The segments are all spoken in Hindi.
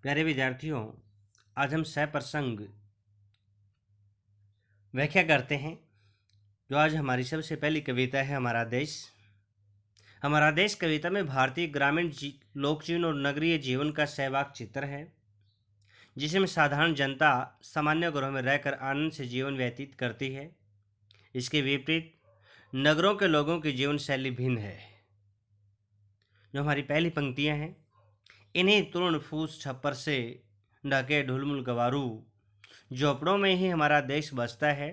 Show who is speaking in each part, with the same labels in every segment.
Speaker 1: प्यारे विद्यार्थियों, आज हम सह प्रसंग व्याख्या करते हैं। जो आज हमारी सबसे पहली कविता है हमारा देश। हमारा देश कविता में भारतीय ग्रामीण लोक जीवन और नगरीय जीवन का सहवाग चित्र है, जिसमें साधारण जनता सामान्य घरों में रहकर आनंद से जीवन व्यतीत करती है। इसके विपरीत नगरों के लोगों की जीवन शैली भिन्न है। जो हमारी पहली पंक्तियां हैं, इन्हीं तृण फूस छप्पर से ढके ढुलमुल गवारू, झोपड़ों में ही हमारा देश बसता है।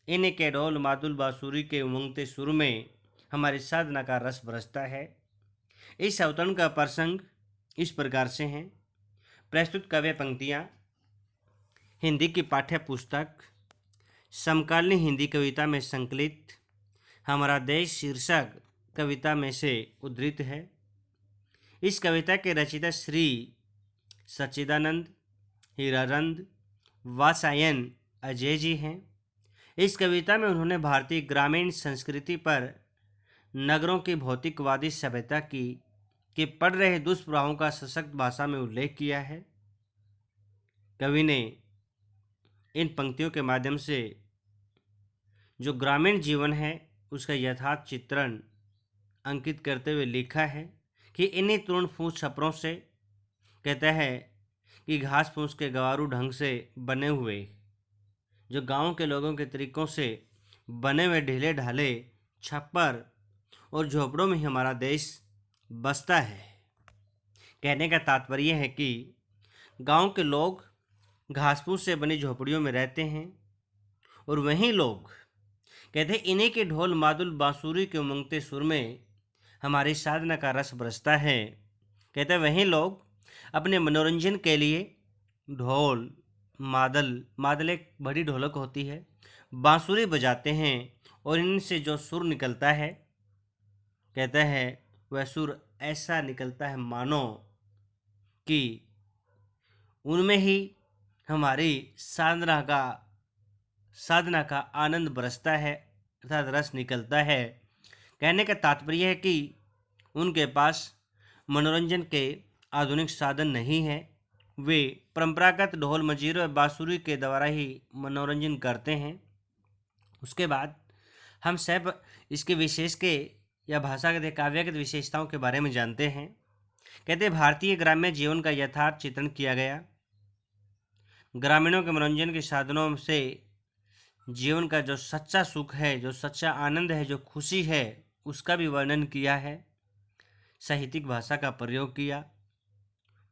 Speaker 1: इन्हीं के ढोल मादुल बांसुरी के उमंगते सुर में हमारी साधना का रस बरसता है। इस अवतरण का प्रसंग इस प्रकार से हैं। प्रस्तुत काव्य पंक्तियाँ हिंदी की पाठ्य पुस्तक समकालीन हिंदी कविता में संकलित हमारा देश शीर्षक कविता में से उद्धृत है। इस कविता के रचयिता श्री सच्चिदानंद हीरानंद वात्स्यायन अजय जी हैं। इस कविता में उन्होंने भारतीय ग्रामीण संस्कृति पर नगरों की भौतिकवादी सभ्यता के पड़ रहे दुष्प्रभावों का सशक्त भाषा में उल्लेख किया है। कवि ने इन पंक्तियों के माध्यम से जो ग्रामीण जीवन है उसका यथार्थ चित्रण अंकित करते हुए लिखा है कि इन्हीं तृण फूस छपरों से, कहता है कि घास फूस के गवारू ढंग से बने हुए, जो गांव के लोगों के तरीकों से बने हुए ढीले ढाले छप्पर और झोपड़ों में ही हमारा देश बसता है। कहने का तात्पर्य है कि गांव के लोग घास फूस से बनी झोपड़ियों में रहते हैं और वहीं लोग, कहते हैं, इन्हीं के ढोल मादुल बांसुरी के उमंगते सुर में हमारी साधना का रस बरसता है। कहते हैं वहीं लोग अपने मनोरंजन के लिए ढोल मादल एक बड़ी ढोलक होती है, बांसुरी बजाते हैं और इनसे जो सुर निकलता है, कहता है वह सुर ऐसा निकलता है मानो कि उनमें ही हमारी साधना का आनंद बरसता है, अर्थात रस निकलता है। कहने का तात्पर्य है कि उनके पास मनोरंजन के आधुनिक साधन नहीं है, वे परंपरागत ढोल मंजीरे और बांसुरी के द्वारा ही मनोरंजन करते हैं। उसके बाद हम सब इसके विशेष के या भाषा के काव्यगत विशेषताओं के बारे में जानते हैं। कहते भारतीय ग्राम्य जीवन का यथार्थ चित्रण किया गया। ग्रामीणों के मनोरंजन के साधनों से जीवन का जो सच्चा सुख है, जो सच्चा आनंद है, जो खुशी है, उसका भी वर्णन किया है। साहित्यिक भाषा का प्रयोग किया,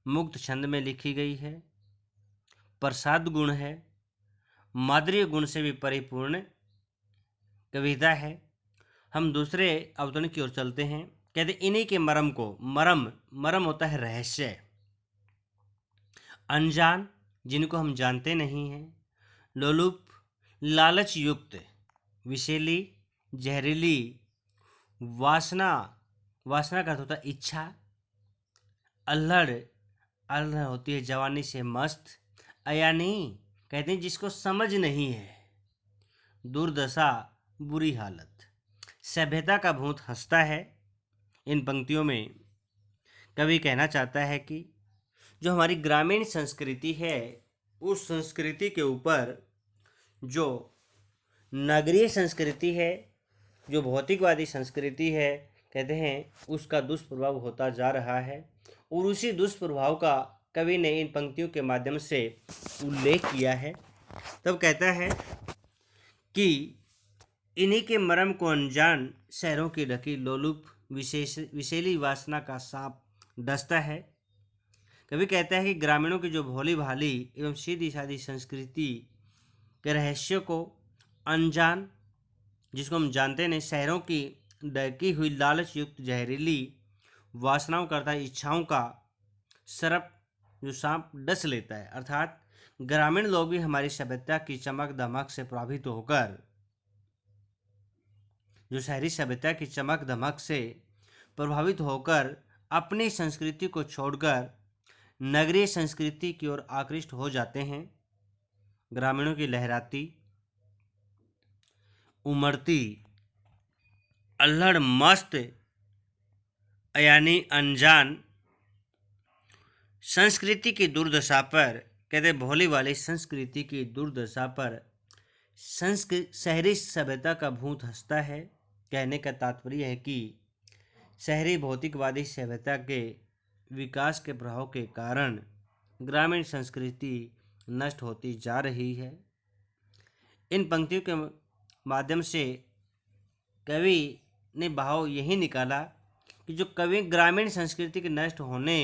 Speaker 1: मुक्त छंद में लिखी गई है, प्रसाद गुण है, माधुर्य गुण से भी परिपूर्ण कविता है। हम दूसरे अवतरण की ओर चलते हैं। कहते इन्हीं के मरम होता है रहस्य, अनजान जिनको हम जानते नहीं हैं, लोलुप लालच युक्त, विषैली जहरीली, वासना का अर्थ होता है इच्छा, अल्हड़ होती है जवानी से मस्त, अयानी कहते हैं जिसको समझ नहीं है, दुर्दशा बुरी हालत, सभ्यता का भूत हंसता है। इन पंक्तियों में कवि कहना चाहता है कि जो हमारी ग्रामीण संस्कृति है, उस संस्कृति के ऊपर जो नगरीय संस्कृति है, जो भौतिकवादी संस्कृति है, कहते हैं उसका दुष्प्रभाव होता जा रहा है। और उसी दुष्प्रभाव का कवि ने इन पंक्तियों के माध्यम से उल्लेख किया है। तब कहता है कि इन्हीं के मरम को अनजान शहरों की ढकी लोलुप विषैली वासना का सांप डसता है। कवि कहता है कि ग्रामीणों की जो भोली भाली एवं सीधी सादी संस्कृति के रहस्य को अनजान, जिसको हम जानते नहीं, शहरों की ढकी हुई लालच युक्त जहरीली वासनाओं करता है, इच्छाओं का सरप जो सांप डस लेता है। अर्थात ग्रामीण लोग भी हमारी सभ्यता की चमक दमक से प्रभावित होकर, जो शहरी सभ्यता की चमक दमक से प्रभावित होकर अपनी संस्कृति को छोड़कर नगरीय संस्कृति की ओर आकृष्ट हो जाते हैं। ग्रामीणों की लहराती, उमड़ती, अल्हड़ मस्त, यानी अनजान संस्कृति की दुर्दशा पर, कहते भोली वाली संस्कृति की दुर्दशा पर शहरी सभ्यता का भूत हंसता है। कहने का तात्पर्य है कि शहरी भौतिकवादी सभ्यता के विकास के प्रभाव के कारण ग्रामीण संस्कृति नष्ट होती जा रही है। इन पंक्तियों के माध्यम से कवि ने भाव यही निकाला कि जो कवि ग्रामीण संस्कृति के नष्ट होने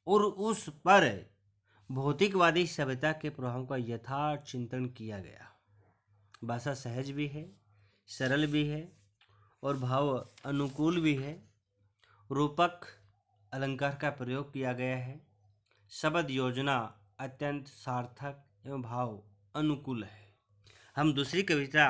Speaker 1: और उस पर भौतिकवादी सभ्यता के प्रभाव का यथार्थ चिंतन किया गया। भाषा सहज भी है, सरल भी है और भाव अनुकूल भी है। रूपक अलंकार का प्रयोग किया गया है। शब्द योजना अत्यंत सार्थक एवं भाव अनुकूल है। हम दूसरी कविता